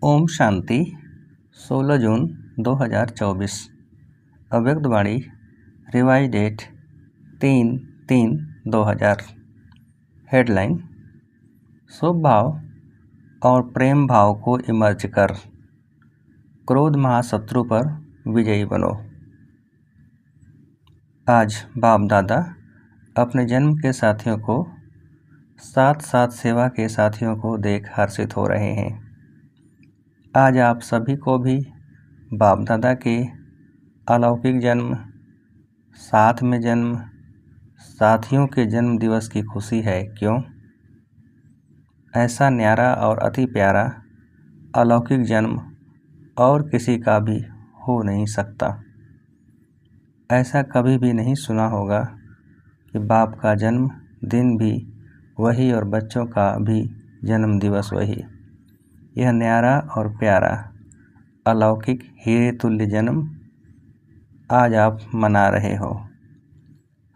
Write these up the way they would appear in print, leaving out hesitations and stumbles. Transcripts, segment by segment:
ओम शांति 16 जून 2024 अव्यक्त वाणी revise date 3/3/2000। Headline: शुभ भाव और प्रेम भाव को इमर्ज कर क्रोध महाशत्रु पर विजयी बनो। आज बाप दादा अपने जन्म के साथियों को साथ साथ सेवा के साथियों को देख हर्षित हो रहे हैं। आज आप सभी को भी बाप दादा के अलौकिक जन्म, साथ में जन्म, साथियों के जन्म दिवस की खुशी है। क्यों? ऐसा न्यारा और अति प्यारा अलौकिक जन्म और किसी का भी हो नहीं सकता। ऐसा कभी भी नहीं सुना होगा कि बाप का जन्म दिन भी वही और बच्चों का भी जन्म दिवस वही। यह न्यारा और प्यारा अलौकिक हीरे तुल्य जन्म आज आप मना रहे हो।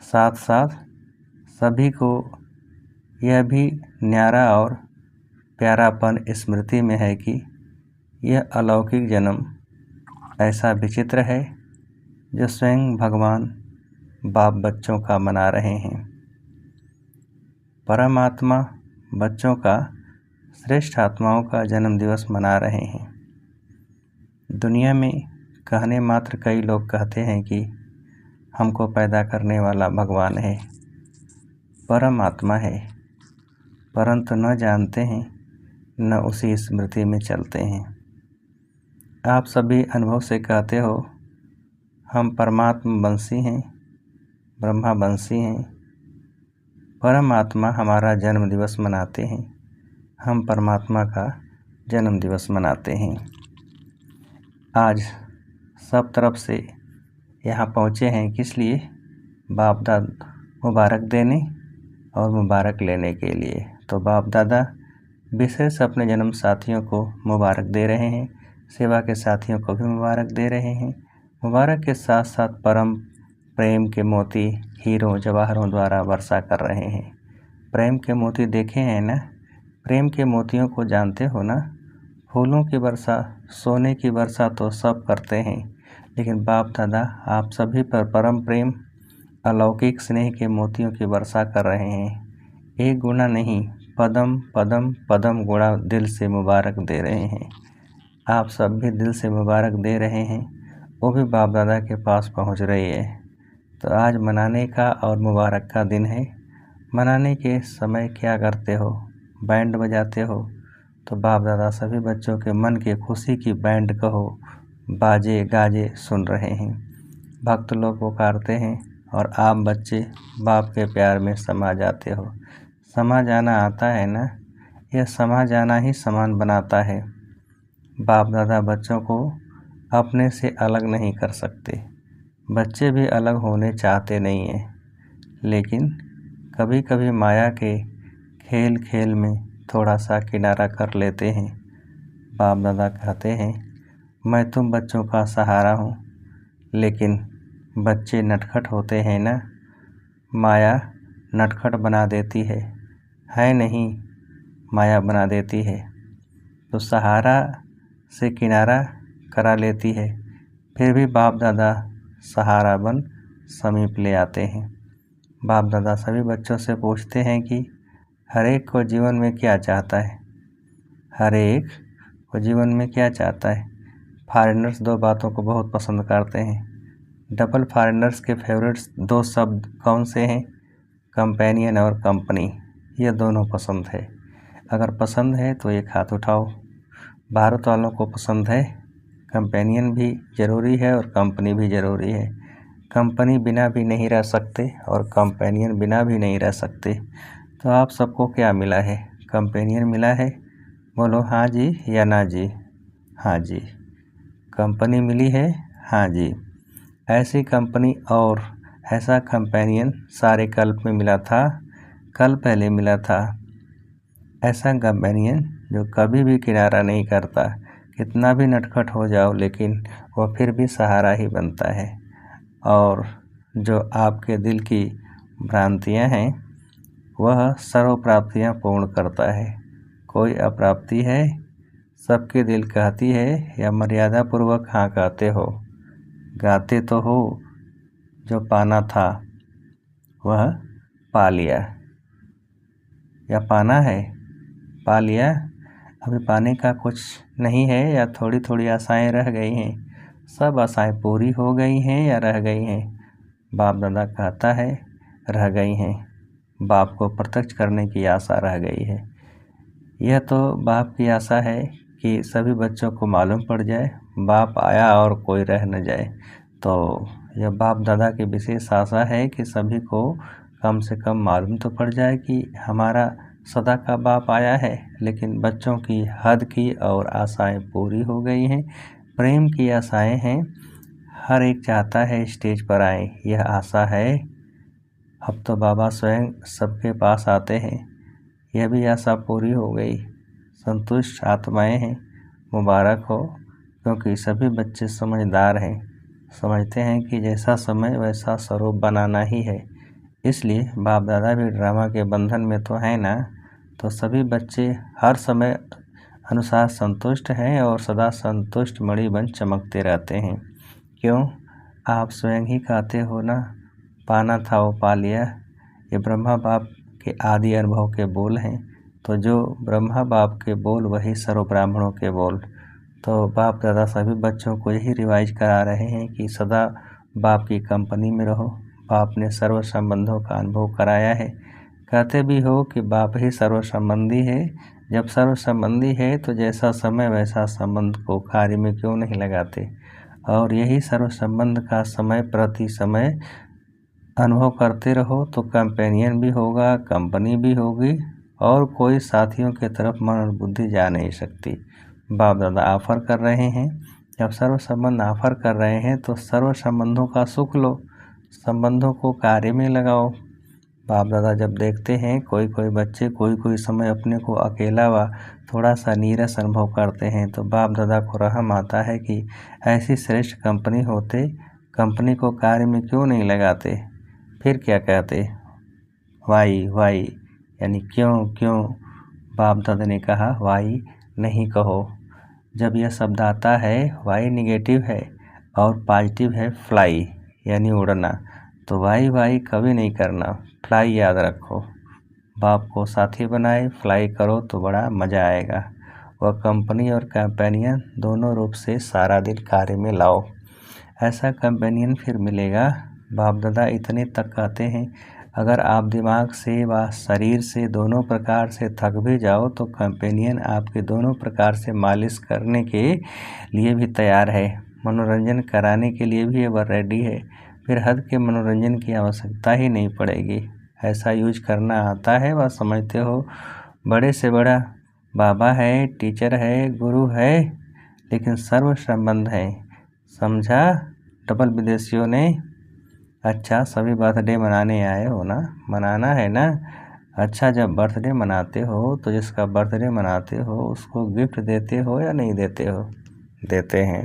साथ साथ सभी को यह भी न्यारा और प्यारापन स्मृति में है कि यह अलौकिक जन्म ऐसा विचित्र है जो स्वयं भगवान बाप बच्चों का मना रहे हैं। परमात्मा बच्चों का श्रेष्ठ आत्माओं का जन्म दिवस मना रहे हैं। दुनिया में कहने मात्र कई लोग कहते हैं कि हमको पैदा करने वाला भगवान है, परमात्मा है, परंतु न जानते हैं, न उसी स्मृति में चलते हैं। आप सभी अनुभव से कहते हो हम परमात्मा वंशी हैं, ब्रह्मा वंशी हैं। परमात्मा हमारा जन्म दिवस मनाते हैं, हम परमात्मा का जन्म दिवस मनाते हैं। आज सब तरफ से यहाँ पहुँचे हैं किस लिए? बाप दादा मुबारक देने और मुबारक लेने के लिए। तो बाप दादा विशेष अपने जन्म साथियों को मुबारक दे रहे हैं, सेवा के साथियों को भी मुबारक दे रहे हैं। मुबारक के साथ साथ परम प्रेम के मोती हीरों जवाहरों द्वारा वर्षा कर रहे हैं। प्रेम के मोती देखे हैं ना? प्रेम के मोतियों को जानते हो ना? फूलों की वर्षा, सोने की वर्षा तो सब करते हैं, लेकिन बाप दादा आप सभी पर परम प्रेम अलौकिक स्नेह के मोतियों की वर्षा कर रहे हैं। एक गुना नहीं, पदम पदम पदम गुणा दिल से मुबारक दे रहे हैं। आप सब भी दिल से मुबारक दे रहे हैं, वो भी बाप दादा के पास पहुंच रही है। तो आज मनाने का और मुबारक का दिन है। मनाने के समय क्या करते हो? बैंड बजाते हो। तो बाप दादा सभी बच्चों के मन की खुशी की बैंड कहो, बाजे गाजे सुन रहे हैं। भक्त लोग पुकारते हैं और आप बच्चे बाप के प्यार में समा जाते हो। समा जाना आता है ना? यह समा जाना ही समान बनाता है। बाप दादा बच्चों को अपने से अलग नहीं कर सकते। बच्चे भी अलग होने चाहते नहीं हैं, लेकिन कभी कभी माया के खेल खेल में थोड़ा सा किनारा कर लेते हैं। बाप दादा कहते हैं मैं तुम बच्चों का सहारा हूँ, लेकिन बच्चे नटखट होते हैं ना? माया नटखट बना देती है नहीं, माया बना देती है। तो सहारा से किनारा करा लेती है, फिर भी बाप दादा सहारा बन समीप ले आते हैं। बाप दादा सभी बच्चों से पूछते हैं कि हर एक को जीवन में क्या चाहता है? हर एक को जीवन में क्या चाहता है? फॉरेनर्स दो बातों को बहुत पसंद करते हैं। डबल फॉरेनर्स के फेवरेट्स दो शब्द कौन से हैं? कंपेनियन और कंपनी। ये दोनों पसंद है। अगर पसंद है तो एक हाथ उठाओ। भारत वालों को पसंद है, कंपेनियन भी ज़रूरी है और कंपनी भी ज़रूरी है। कंपनी बिना भी नहीं रह सकते और कंपेनियन बिना भी नहीं रह सकते। तो आप सबको क्या मिला है? कंपेनियन मिला है। बोलो हाँ जी या ना जी? हाँ जी। कंपनी मिली है? हाँ जी। ऐसी कंपनी और ऐसा कंपेनियन सारे कल्प में मिला था, कल पहले मिला था। ऐसा कंपेनियन जो कभी भी किनारा नहीं करता, कितना भी नटखट हो जाओ लेकिन वह फिर भी सहारा ही बनता है। और जो आपके दिल की भ्रांतियाँ हैं वह सर्व प्राप्तियाँ पूर्ण करता है। कोई अप्राप्ति है सबके दिल कहती है या मर्यादा पूर्वक हाँ कहते हो? गाते तो हो जो पाना था वह पा लिया, या पाना है पा लिया? अभी पाने का कुछ नहीं है या थोड़ी थोड़ी आशाएं रह गई हैं? सब आशाएं पूरी हो गई हैं या रह गई हैं? बाप दादा कहता है रह गई हैं। बाप को प्रत्यक्ष करने की आशा रह गई है। यह तो बाप की आशा है कि सभी बच्चों को मालूम पड़ जाए बाप आया और कोई रह न जाए। तो यह बाप दादा की विशेष आशा है कि सभी को कम से कम मालूम तो पड़ जाए कि हमारा सदा का बाप आया है। लेकिन बच्चों की हद की और आशाएं पूरी हो गई हैं, प्रेम की आशाएं हैं। हर एक चाहता है स्टेज पर आए, यह आशा है। अब तो बाबा स्वयं सबके पास आते हैं, यह भी आशा पूरी हो गई। संतुष्ट आत्माएं हैं, मुबारक हो, क्योंकि सभी बच्चे समझदार हैं, समझते हैं कि जैसा समय वैसा स्वरूप बनाना ही है। इसलिए बाप दादा भी ड्रामा के बंधन में तो है ना, तो सभी बच्चे हर समय अनुसार संतुष्ट हैं और सदा संतुष्ट मणि बन चमकते रहते हैं। क्यों? आप स्वयं ही कहते हो ना, पाना था वो पा लिया। ये ब्रह्मा बाप के आदि अनुभव के बोल हैं। तो जो ब्रह्मा बाप के बोल वही सर्व ब्राह्मणों के बोल। तो बाप दादा सभी बच्चों को यही रिवाइज करा रहे हैं कि सदा बाप की कंपनी में रहो। बाप ने सर्व संबंधों का अनुभव कराया है। कहते भी हो कि बाप ही सर्व संबंधी है। जब सर्व संबंधी है तो जैसा समय वैसा संबंध को कार्य में क्यों नहीं लगाते? और यही सर्व संबंध का समय प्रति समय अनुभव करते रहो तो कंपेनियन भी होगा, कंपनी भी होगी, और कोई साथियों की तरफ मन और बुद्धि जा नहीं सकती। बाप दादा ऑफर कर रहे हैं, जब सर्व संबंध ऑफर कर रहे हैं तो सर्व संबंधों का सुख लो, संबंधों को कार्य में लगाओ। बाप दादा जब देखते हैं कोई कोई बच्चे कोई समय अपने को अकेला व थोड़ा सा नीरस अनुभव करते हैं, तो बाप दादा को रहम आता है कि ऐसी श्रेष्ठ कंपनी होते, कंपनी को कार्य में क्यों नहीं लगाते? फिर क्या कहते? वाई वाई, यानी क्यों। बाप दादा ने कहा वाई नहीं कहो। जब यह शब्द आता है, वाई निगेटिव है और पॉजिटिव है फ्लाई, यानी उड़ना। तो वाई कभी नहीं करना, फ्लाई याद रखो। बाप को साथी बनाए, फ्लाई करो तो बड़ा मज़ा आएगा। वह कंपनी और कंपेनियन दोनों रूप से सारा दिन कार्य में लाओ, ऐसा कंपेनियन फिर मिलेगा। बाप दादा इतने तक कहते हैं, अगर आप दिमाग से व शरीर से दोनों प्रकार से थक भी जाओ तो कंपेनियन आपके दोनों प्रकार से मालिश करने के लिए भी तैयार है, मनोरंजन कराने के लिए भी वह रेडी है। फिर हद के मनोरंजन की आवश्यकता ही नहीं पड़ेगी। ऐसा यूज करना आता है, वह समझते हो बड़े से बड़ा बाबा है, टीचर है, गुरु है, लेकिन सर्व संबंध है। समझा? डबल विदेशियों ने। अच्छा, सभी बर्थडे मनाने आए हो ना? मनाना है ना? अच्छा, जब बर्थडे मनाते हो तो जिसका बर्थडे मनाते हो उसको गिफ्ट देते हो या नहीं देते हो? देते हैं।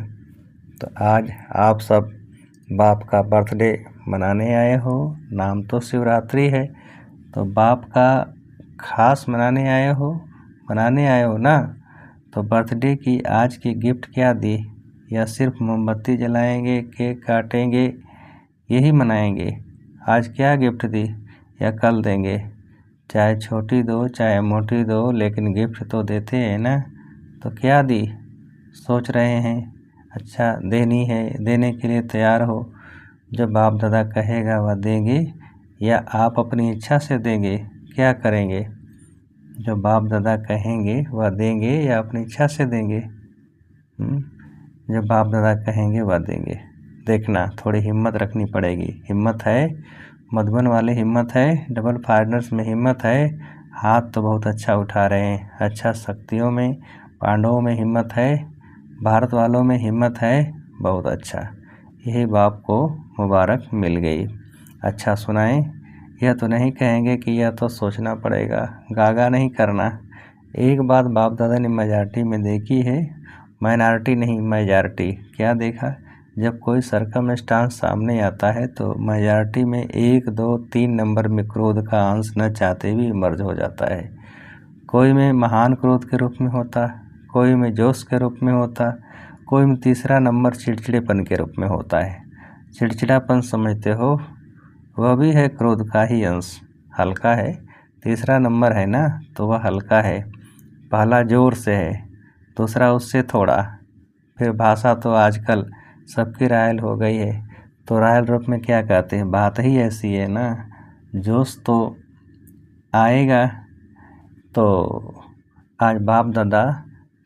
तो आज आप सब बाप का बर्थडे मनाने आए हो। नाम तो शिवरात्रि है, तो बाप का खास मनाने आए हो ना? तो बर्थडे की आज की गिफ्ट क्या दी? या सिर्फ मोमबत्ती जलाएंगे, केक काटेंगे, यही मनाएंगे? आज क्या गिफ्ट दी या कल देंगे? चाहे छोटी दो चाहे मोटी दो, लेकिन गिफ्ट तो देते हैं ना। तो क्या दी सोच रहे हैं? अच्छा, देनी है, देने के लिए तैयार हो। जब बाप दादा कहेगा वह देंगे, या आप अपनी इच्छा से देंगे? क्या करेंगे? जो बाप दादा कहेंगे वह देंगे या अपनी इच्छा से देंगे? जब बाप दादा कहेंगे वह देंगे। देखना, थोड़ी हिम्मत रखनी पड़ेगी। हिम्मत है? मधुबन वाले हिम्मत है? डबल फाइनर्स में हिम्मत है? हाथ तो बहुत अच्छा उठा रहे हैं। अच्छा, शक्तियों में, पांडवों में हिम्मत है, भारत वालों में हिम्मत है, बहुत अच्छा। यही बाप को मुबारक मिल गई। अच्छा सुनाएं? यह तो नहीं कहेंगे कि यह तो सोचना पड़ेगा, गागा नहीं करना। एक बात बाप दादा ने मेजॉरिटी में देखी है, माइनॉरिटी नहीं मेजॉरिटी। क्या देखा? जब कोई सर्कमस्टांस सामने आता है तो मेजॉरिटी में 1, 2, 3 नंबर में क्रोध का अंश न चाहते भी इमर्ज हो जाता है। कोई में महान क्रोध के रूप में होता, कोई में जोश के रूप में होता, कोई में तीसरा नंबर चिड़चिड़ेपन के रूप में होता है। चिड़चिड़ापन समझते हो, वह भी है क्रोध का ही अंश, हल्का है। तीसरा नंबर है ना, तो वह हल्का है। पहला जोर से है, दूसरा उससे थोड़ा। फिर भाषा तो आजकल सबकी रायल हो गई है, तो रायल रूप में क्या कहते हैं, बात ही ऐसी है ना। जोश तो आएगा। तो आज बाप दादा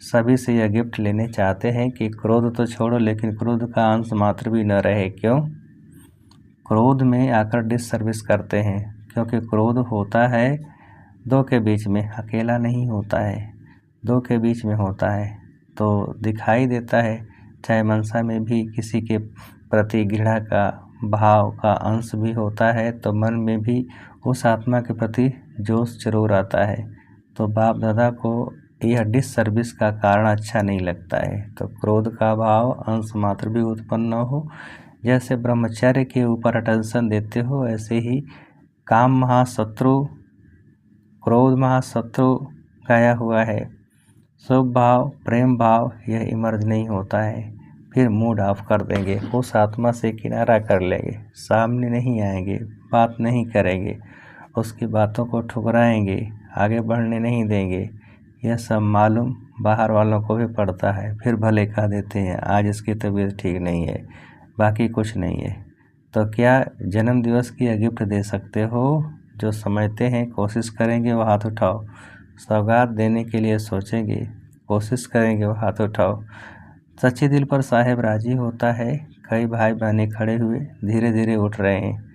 सभी से यह गिफ्ट लेने चाहते हैं कि क्रोध तो छोड़ो, लेकिन क्रोध का अंश मात्र भी न रहे। क्यों? क्रोध में आकर डिससर्विस करते हैं, क्योंकि क्रोध होता है दो के बीच में, अकेला नहीं होता है, दो के बीच में होता है। तो दिखाई देता है, चाहे मनसा में भी किसी के प्रति घृणा का भाव का अंश भी होता है, तो मन में भी उस आत्मा के प्रति जोश जरूर आता है। तो बाप दादा को यह डिससर्विस का कारण अच्छा नहीं लगता है। तो क्रोध का भाव अंश मात्र भी उत्पन्न न हो। जैसे ब्रह्मचर्य के ऊपर अटेंशन देते हो, ऐसे ही काम महाशत्रु, क्रोध महाशत्रु गाया हुआ है। शुभ भाव, प्रेम भाव यह इमर्ज नहीं होता है, फिर मूड ऑफ कर देंगे, उस आत्मा से किनारा कर लेंगे, सामने नहीं आएंगे, बात नहीं करेंगे, उसकी बातों को ठुकराएंगे, आगे बढ़ने नहीं देंगे। यह सब मालूम बाहर वालों को भी पड़ता है, फिर भले कह देते हैं आज इसकी तबीयत ठीक नहीं है, बाकी कुछ नहीं है। तो क्या जन्म दिवस की यह गिफ्ट दे सकते हो? जो समझते हैं कोशिश करेंगे वो हाथ उठाओ। सौगात देने के लिए सोचेंगे, कोशिश करेंगे वो हाथ उठाओ। सच्चे दिल पर साहेब राजी होता है। कई भाई बहनें खड़े हुए धीरे धीरे उठ रहे हैं।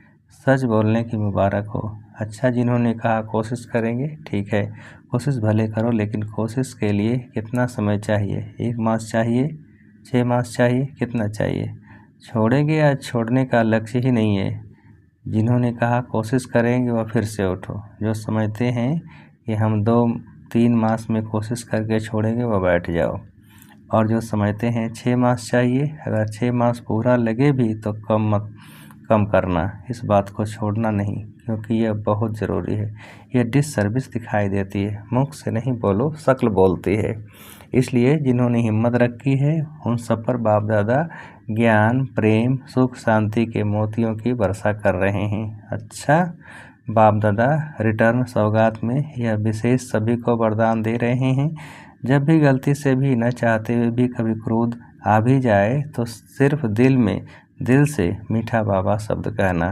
सच बोलने की मुबारक हो। अच्छा, जिन्होंने कहा कोशिश करेंगे, ठीक है, कोशिश भले करो, लेकिन कोशिश के लिए कितना समय चाहिए? 1 मास चाहिए, 6 मास चाहिए, कितना चाहिए? छोड़ेंगे या छोड़ने का लक्ष्य ही नहीं है। जिन्होंने कहा कोशिश करेंगे वह फिर से उठो। जो समझते हैं कि हम 2-3 मास में कोशिश करके छोड़ेंगे वह बैठ जाओ। और जो समझते हैं 6 मास चाहिए, अगर 6 मास पूरा लगे भी तो कम करना, इस बात को छोड़ना नहीं, क्योंकि यह बहुत ज़रूरी है। यह डिससर्विस दिखाई देती है, मुख से नहीं बोलो, शक्ल बोलती है। इसलिए जिन्होंने हिम्मत रखी है उन सब पर बाप दादा ज्ञान, प्रेम, सुख, शांति के मोतियों की वर्षा कर रहे हैं। अच्छा, बाप दादा रिटर्न सौगात में यह विशेष सभी को वरदान दे रहे हैं। जब भी गलती से भी न चाहते हुए भी कभी क्रोध आ भी जाए, तो सिर्फ दिल से मीठा बाबा शब्द कहना,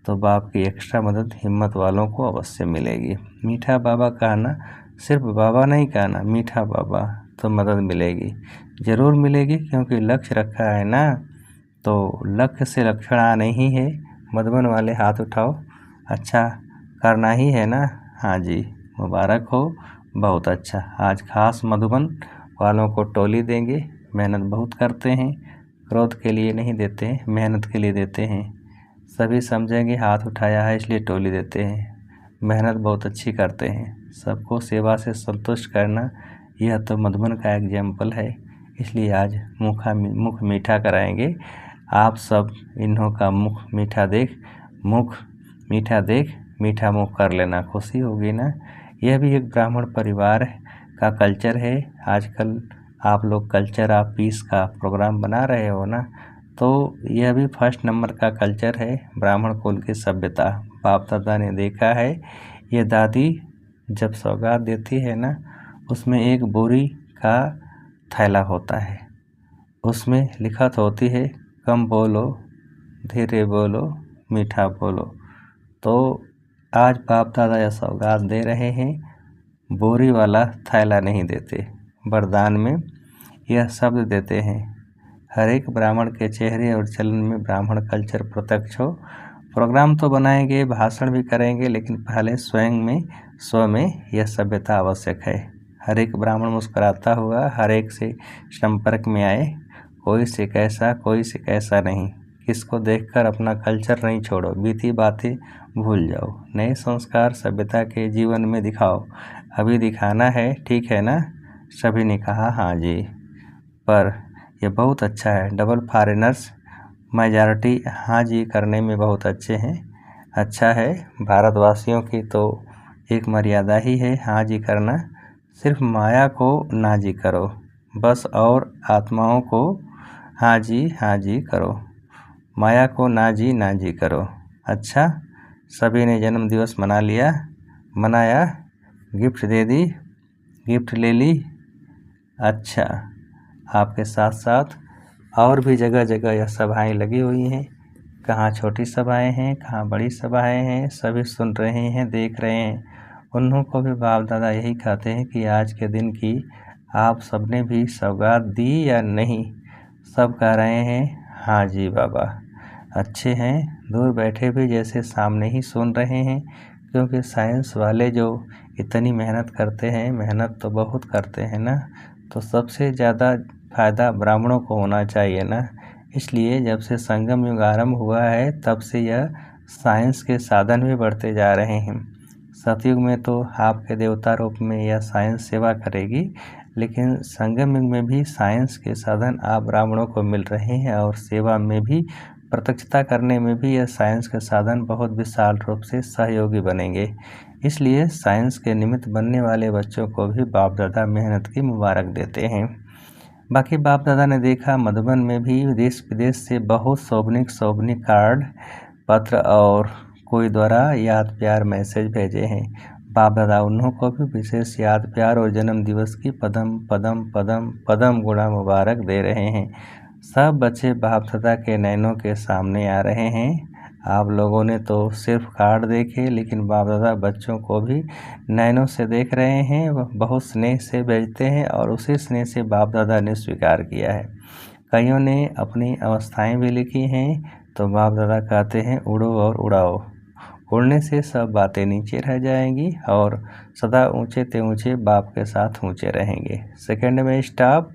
तो बाप की एक्स्ट्रा मदद हिम्मत वालों को अवश्य मिलेगी। मीठा बाबा कहना, सिर्फ बाबा नहीं कहना, मीठा बाबा, तो मदद मिलेगी, ज़रूर मिलेगी, क्योंकि लक्ष्य रखा है ना। तो लक्ष्य से लक्षण आ नहीं है। मधुबन वाले हाथ उठाओ। अच्छा, करना ही है ना? हाँ जी, मुबारक हो, बहुत अच्छा। आज खास मधुबन वालों को टोली देंगे। मेहनत बहुत करते हैं, क्रोध के लिए नहीं देते हैं, मेहनत के लिए देते हैं। सभी समझेंगे हाथ उठाया है इसलिए टोली देते हैं। मेहनत बहुत अच्छी करते हैं, सबको सेवा से संतुष्ट करना, यह तो मधुबन का एग्जाम्पल है। इसलिए आज मुख मीठा कराएंगे। आप सब इन्हों का मुख मीठा देख मीठा मुख कर लेना, खुशी होगी ना। यह भी एक ब्राह्मण परिवार का कल्चर है। आजकल आप लोग कल्चर ऑफ पीस का प्रोग्राम बना रहे हो ना, तो यह भी फर्स्ट नंबर का कल्चर है, ब्राह्मण कुल की सभ्यता। बाप दादा ने देखा है, ये दादी जब सौगात देती है ना, उसमें एक बोरी का थैला होता है, उसमें लिखत होती है कम बोलो, धीरे बोलो, मीठा बोलो। तो आज बाप दादा यह सौगात दे रहे हैं, बोरी वाला थैला नहीं देते, वरदान में यह शब्द देते हैं। हर एक ब्राह्मण के चेहरे और चलन में ब्राह्मण कल्चर प्रत्यक्ष हो। प्रोग्राम तो बनाएंगे, भाषण भी करेंगे, लेकिन पहले स्व में यह सभ्यता आवश्यक है। हर एक ब्राह्मण मुस्कुराता हुआ हर एक से संपर्क में आए, कोई से कैसा नहीं। किसको देखकर अपना कल्चर नहीं छोड़ो, बीती बातें भूल जाओ, नए संस्कार सभ्यता के जीवन में दिखाओ। अभी दिखाना है, ठीक है ना? सभी ने कहा हाँ जी। पर यह बहुत अच्छा है, डबल फॉरेनर्स मेजॉरिटी हाँ जी करने में बहुत अच्छे हैं। अच्छा है, भारतवासियों की तो एक मर्यादा ही है हाँ जी करना। सिर्फ माया को नाजी करो बस, और आत्माओं को हाँ जी करो। माया को नाजी नाजी करो। अच्छा, सभी ने जन्म दिवस मना लिया, मनाया, गिफ्ट दे दी, गिफ्ट ले ली। अच्छा, आपके साथ साथ और भी जगह जगह यह सभाएं लगी हुई हैं। कहाँ छोटी सभाएं हैं, कहाँ बड़ी सभाएं हैं, सभी सुन रहे हैं, देख रहे हैं। उन्हों को भी बाप दादा यही कहते हैं कि आज के दिन की आप सबने भी सौगात दी या नहीं। सब कह रहे हैं हाँ जी बाबा। अच्छे हैं, दूर बैठे भी जैसे सामने ही सुन रहे हैं, क्योंकि साइंस वाले जो इतनी मेहनत करते हैं, मेहनत तो बहुत करते हैं ना, तो सबसे ज़्यादा फ़ायदा ब्राह्मणों को होना चाहिए ना। इसलिए जब से संगम युग आरंभ हुआ है तब से यह साइंस के साधन भी बढ़ते जा रहे हैं। सतयुग में तो आपके देवता रूप में यह साइंस सेवा करेगी, लेकिन संगम युग में भी साइंस के साधन आप ब्राह्मणों को मिल रहे हैं, और सेवा में भी, प्रत्यक्षता करने में भी यह साइंस के साधन बहुत विशाल रूप से सहयोगी बनेंगे। इसलिए साइंस के निमित्त बनने वाले बच्चों को भी बाप दादा मेहनत की मुबारक देते हैं। बाकी बाप दादा ने देखा मधुबन में भी देश विदेश से बहुत शोभनिक कार्ड, पत्र और कोई द्वारा याद प्यार मैसेज भेजे हैं। बाप दादा उन्हों को भी विशेष याद प्यार और जन्म दिवस की पदम पदम पदम पदम गुणा मुबारक दे रहे हैं। सब बच्चे बाप दादा के नैनों के सामने आ रहे हैं। आप लोगों ने तो सिर्फ कार्ड देखे, लेकिन बाप दादा बच्चों को भी नैनों से देख रहे हैं, वह बहुत स्नेह से भेजते हैं, और उसी स्नेह से बाप दादा ने स्वीकार किया है। कईयों ने अपनी अवस्थाएं भी लिखी हैं, तो बाप दादा कहते हैं उड़ो और उड़ाओ। उड़ने से सब बातें नीचे रह जाएंगी, और सदा ऊंचे ते ऊंचे बाप के साथ ऊंचे रहेंगे। सेकंड में स्टॉप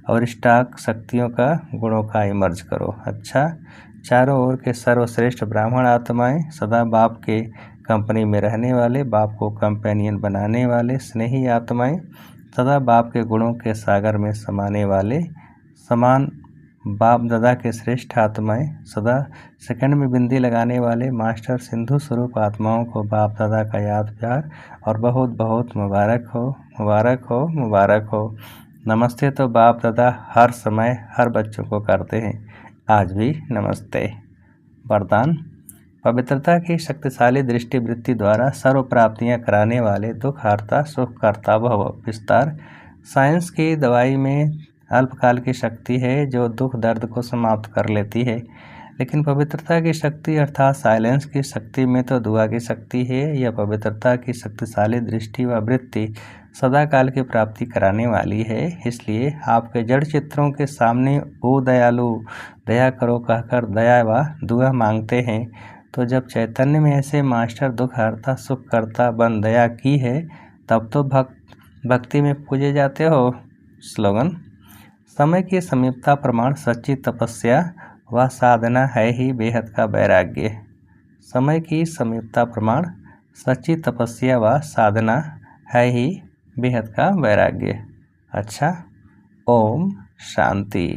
और स्टॉक शक्तियों का गुणों का इमर्ज करो। अच्छा, चारों ओर के सर्वश्रेष्ठ ब्राह्मण आत्माएं, सदा बाप के कंपनी में रहने वाले, बाप को कंपेनियन बनाने वाले स्नेही आत्माएं, सदा बाप के गुणों के सागर में समाने वाले समान बाप दादा के श्रेष्ठ आत्माएं, सदा सेकंड में बिंदी लगाने वाले मास्टर सिंधु स्वरूप आत्माओं को बाप दादा का याद प्यार और बहुत बहुत मुबारक हो, मुबारक हो, मुबारक हो। नमस्ते तो बाप दादा हर समय हर बच्चों को करते हैं, आज भी नमस्ते। वरदान: पवित्रता की शक्तिशाली दृष्टि वृत्ति द्वारा सर्व प्राप्तियां कराने वाले दुखहर्ता सुखकर्ता भव। विस्तार: साइंस की दवाई में अल्पकाल की शक्ति है जो दुख दर्द को समाप्त कर लेती है, लेकिन पवित्रता की शक्ति अर्थात साइलेंस की शक्ति में तो दुआ की शक्ति है। यह पवित्रता की शक्तिशाली दृष्टि व वृत्ति सदा काल की प्राप्ति कराने वाली है। इसलिए आपके जड़ चित्रों के सामने ओ दयालु दया करो कहकर दया व दुआ मांगते हैं, तो जब चैतन्य में ऐसे मास्टर दुखहर्ता सुखकर्ता बन दया की है, तब तो भक्ति में पूजे जाते हो। स्लोगन: समय की समीपता प्रमाण सच्ची तपस्या व साधना है ही बेहद का वैराग्य। समय की समीपता प्रमाण सच्ची तपस्या व साधना है ही बेहद का वैराग्य। अच्छा, ओम शांति।